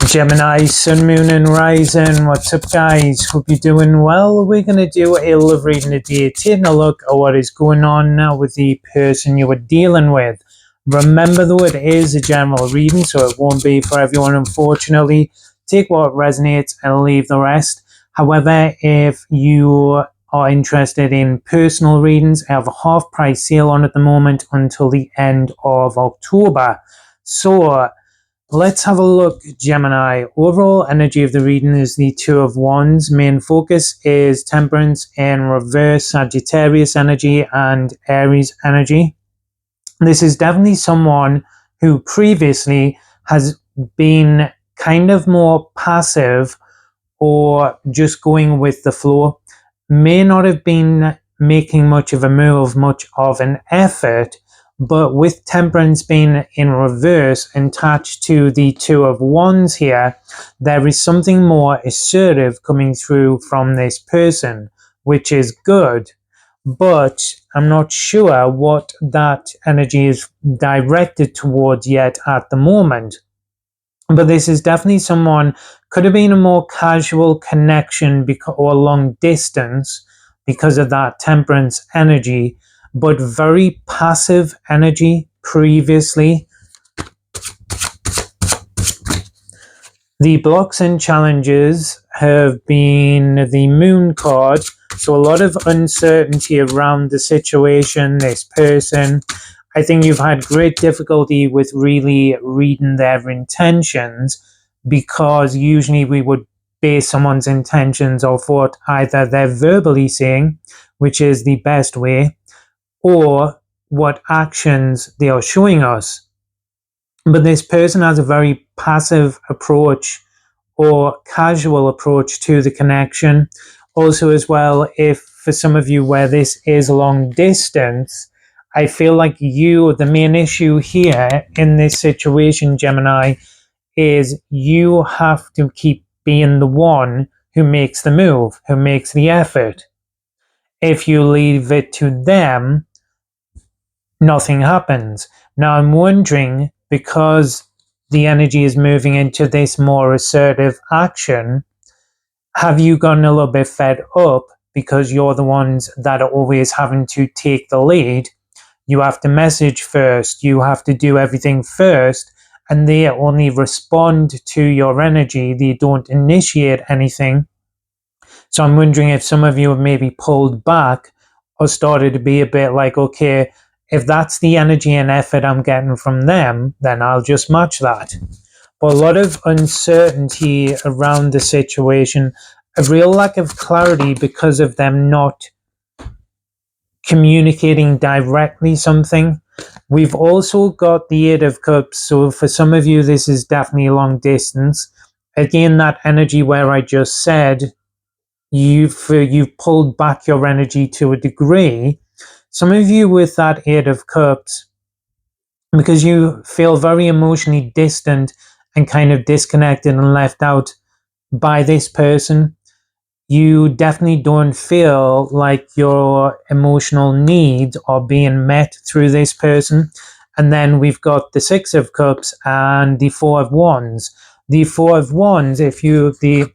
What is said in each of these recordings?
Gemini, Sun, Moon and Rising. What's up, guys? Hope you're doing well. We're going to do a love reading today, taking a look at what is going on now with the person you are dealing with. Remember, though, it is a general reading, so it won't be for everyone, unfortunately. Take what resonates and leave the rest. However, if you are interested in personal readings, I have a half-price sale on at the moment until the end of October. So let's have a look, Gemini. Overall energy of the reading is the Two of Wands. Main focus is Temperance in reverse, Sagittarius energy and Aries energy. This is definitely someone who previously has been kind of more passive or just going with the flow. May not have been making much of a move, much of an effort, but with Temperance being in reverse and attached to the Two of Wands here, there is something more assertive coming through from this person, which is good. But I'm not sure what that energy is directed towards yet at the moment. But this is definitely someone, could have been a more casual connection or long distance because of that Temperance energy, but very passive energy previously. The blocks and challenges have been the Moon card, so a lot of uncertainty around the situation, this person. I think you've had great difficulty with really reading their intentions, because usually we would base someone's intentions off what either they're verbally saying, which is the best way, or what actions they are showing us. But this person has a very passive approach or casual approach to the connection. Also, as well, if for some of you where this is long distance, I feel like the main issue here in this situation, Gemini, is you have to keep being the one who makes the move, who makes the effort. If you leave it to them, nothing happens. Now I'm wondering, because the energy is moving into this more assertive action, have you gotten a little bit fed up because you're the ones that are always having to take the lead? You have to message first, you have to do everything first, and they only respond to your energy, they don't initiate anything. So I'm wondering if some of you have maybe pulled back or started to be a bit like, okay, if that's the energy and effort I'm getting from them, then I'll just match that. But a lot of uncertainty around the situation, a real lack of clarity because of them not communicating directly something. We've also got the Eight of Cups, so for some of you this is definitely long distance. Again, that energy where I just said you've pulled back your energy to a degree. Some of you with that Eight of Cups, because you feel very emotionally distant and kind of disconnected and left out by this person, you definitely don't feel like your emotional needs are being met through this person. And then we've got the Six of Cups and the Four of Wands. The Four of Wands, the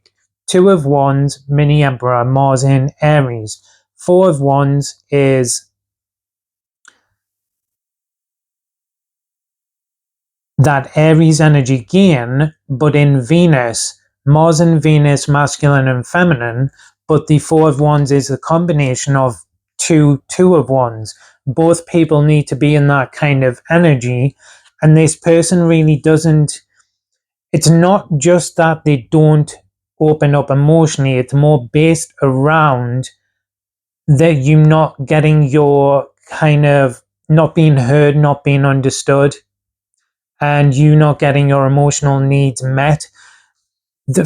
Two of Wands, Mini Emperor, Mars in Aries. Four of Wands is that Aries energy again, but in Venus. Mars and Venus, masculine and feminine, but the Four of Wands is a combination of two of Wands. Both people need to be in that kind of energy, and this person really doesn't. It's not just that they don't open up emotionally, it's more based around that you not getting your kind of, not being heard, not being understood, and you not getting your emotional needs met.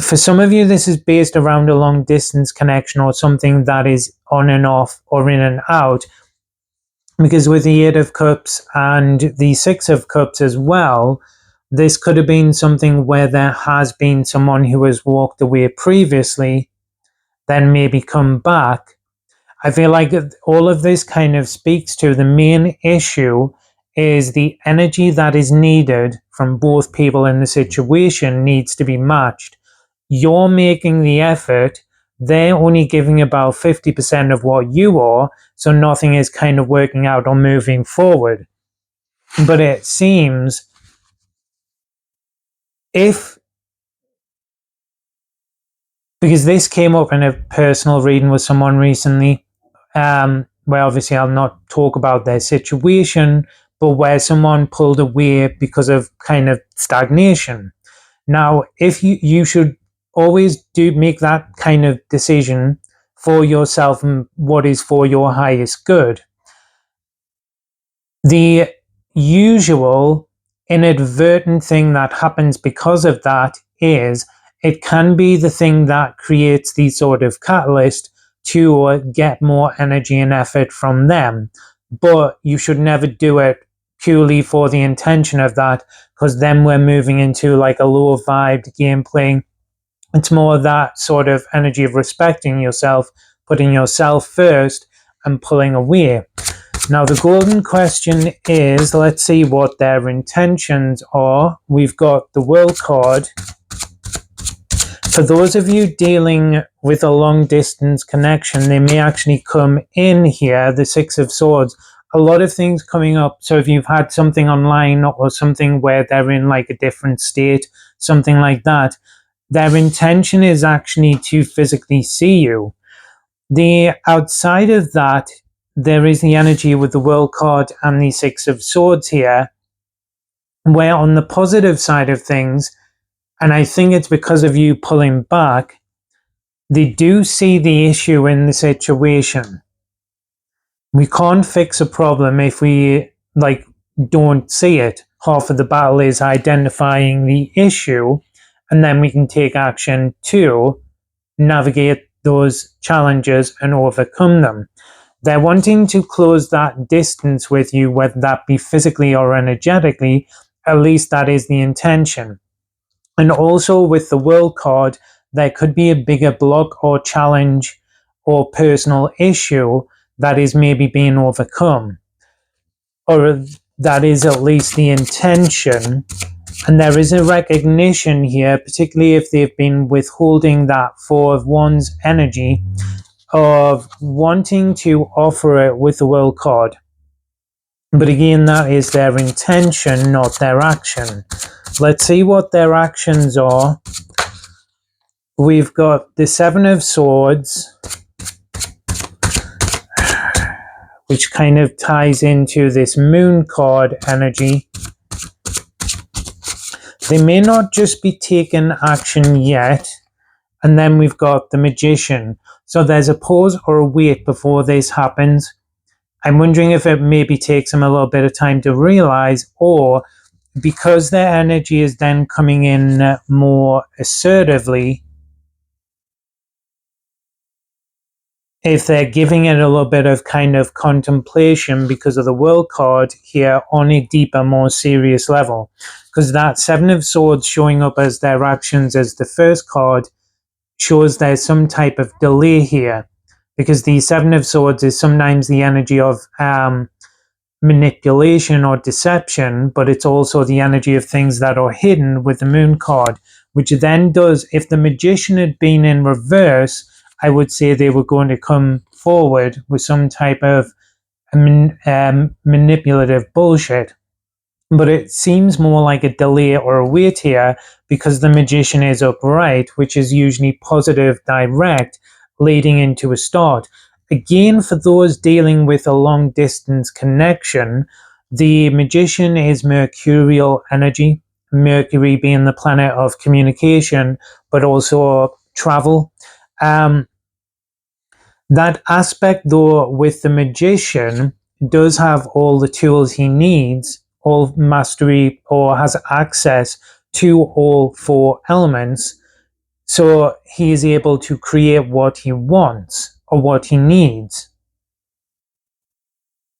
For some of you, this is based around a long distance connection or something that is on and off or in and out. Because with the Eight of Cups and the Six of Cups as well, this could have been something where there has been someone who has walked away previously, then maybe come back. I feel like all of this kind of speaks to the main issue is the energy that is needed from both people in the situation needs to be matched. You're making the effort, they're only giving about 50% of what you are, so nothing is kind of working out or moving forward. But it seems because this came up in a personal reading with someone recently, where obviously I'll not talk about their situation, but where someone pulled away because of kind of stagnation. Now, if you should always do make that kind of decision for yourself and what is for your highest good. The usual inadvertent thing that happens because of that is it can be the thing that creates the sort of catalyst to get more energy and effort from them. But you should never do it purely for the intention of that, because then we're moving into like a lower vibed gameplay. It's more that sort of energy of respecting yourself, putting yourself first, and pulling away. Now, the golden question is, let's see what their intentions are. We've got the World card. For those of you dealing with a long distance connection, they may actually come in here, the Six of Swords. A lot of things coming up. So if you've had something online or something where they're in like a different state, something like that, their intention is actually to physically see you. The outside of that, there is the energy with the World card and the Six of Swords here, where on the positive side of things, and I think it's because of you pulling back, they do see the issue in the situation. We can't fix a problem if we don't see it. Half of the battle is identifying the issue, and then we can take action to navigate those challenges and overcome them. They're wanting to close that distance with you, whether that be physically or energetically. At least that is the intention. And also with the World card, there could be a bigger block or challenge or personal issue that is maybe being overcome. Or that is at least the intention. And there is a recognition here, particularly if they've been withholding that Four of Wands energy, of wanting to offer it with the World card. But again, that is their intention, not their action. Let's see what their actions are. We've got the Seven of Swords, which kind of ties into this Moon card energy. They may not just be taking action yet. And then we've got the Magician. So there's a pause or a wait before this happens. I'm wondering if it maybe takes them a little bit of time to realize, or because their energy is then coming in more assertively, if they're giving it a little bit of kind of contemplation because of the World card here on a deeper, more serious level. Because that Seven of Swords showing up as their actions as the first card shows there's some type of delay here, because the Seven of Swords is sometimes the energy of manipulation or deception, but it's also the energy of things that are hidden with the Moon card, which then does, if the Magician had been in reverse, I would say they were going to come forward with some type of manipulative bullshit. But it seems more like a delay or a wait here, because the Magician is upright, which is usually positive, direct, leading into a start. Again, for those dealing with a long distance connection, the Magician is mercurial energy, Mercury being the planet of communication, but also travel. That aspect, though, with the Magician, does have all the tools he needs, all mastery, or has access to all four elements, so he is able to create what he wants or what he needs.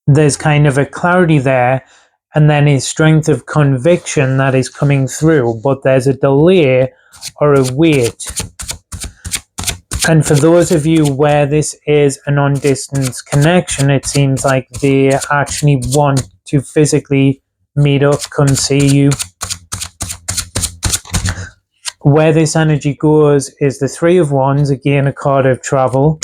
There's kind of a clarity there, and then a strength of conviction that is coming through, but there's a delay or a wait. And for those of you where this is a non-distance connection, it seems like they actually want to physically meet up, come see you. Where this energy goes is the Three of Wands, again a card of travel.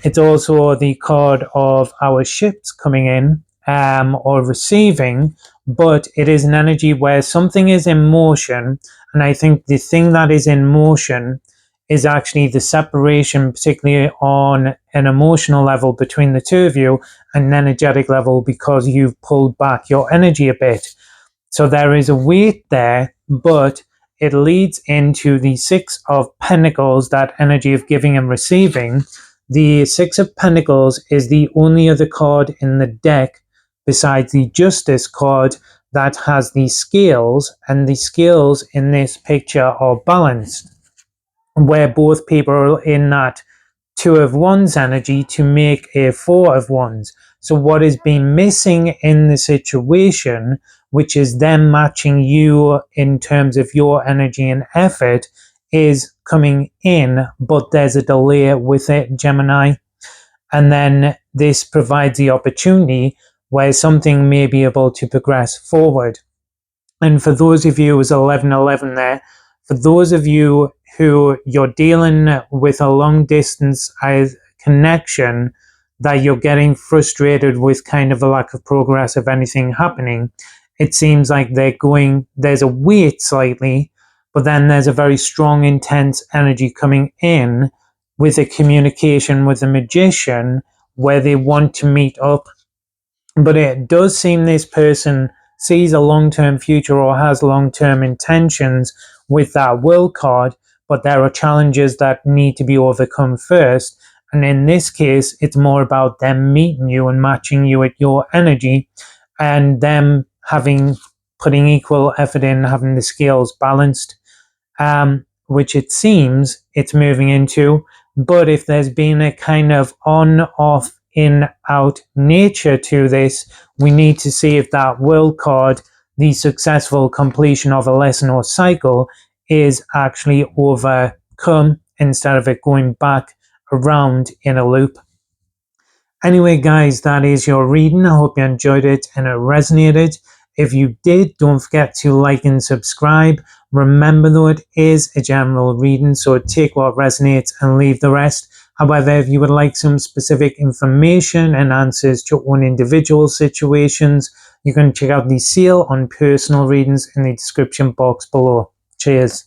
It's also the card of our ships coming in or receiving, but it is an energy where something is in motion, and I think the thing that is in motion is actually the separation, particularly on an emotional level between the two of you, and an energetic level because you've pulled back your energy a bit. So there is a weight there, but it leads into the Six of Pentacles, that energy of giving and receiving. The Six of Pentacles is the only other card in the deck besides the Justice card that has the scales, and the scales in this picture are balanced, where both people are in that Two of Wands energy to make a Four of Wands. So what has been missing in the situation, which is them matching you in terms of your energy and effort, is coming in, but there's a delay with it, Gemini. And then this provides the opportunity where something may be able to progress forward. And for those of you, it was 1111 there, for those of you who you're dealing with a long distance connection, that you're getting frustrated with kind of a lack of progress of anything happening, it seems like there's a weight slightly, but then there's a very strong, intense energy coming in with a communication with the Magician where they want to meet up. But it does seem this person sees a long-term future or has long-term intentions with that World card, but there are challenges that need to be overcome first. And in this case, it's more about them meeting you and matching you at your energy, and them putting equal effort in, having the scales balanced, which it seems it's moving into. But if there's been a kind of on-off, in-out nature to this, we need to see if that World card, the successful completion of a lesson or cycle, is actually overcome instead of it going back around in a loop. Anyway, guys, that is your reading. I hope you enjoyed it and it resonated. If you did, don't forget to like and subscribe. Remember, though, it is a general reading, so take what resonates and leave the rest. However, if you would like some specific information and answers to your own individual situations, you can check out the sale on personal readings in the description box below. Cheers.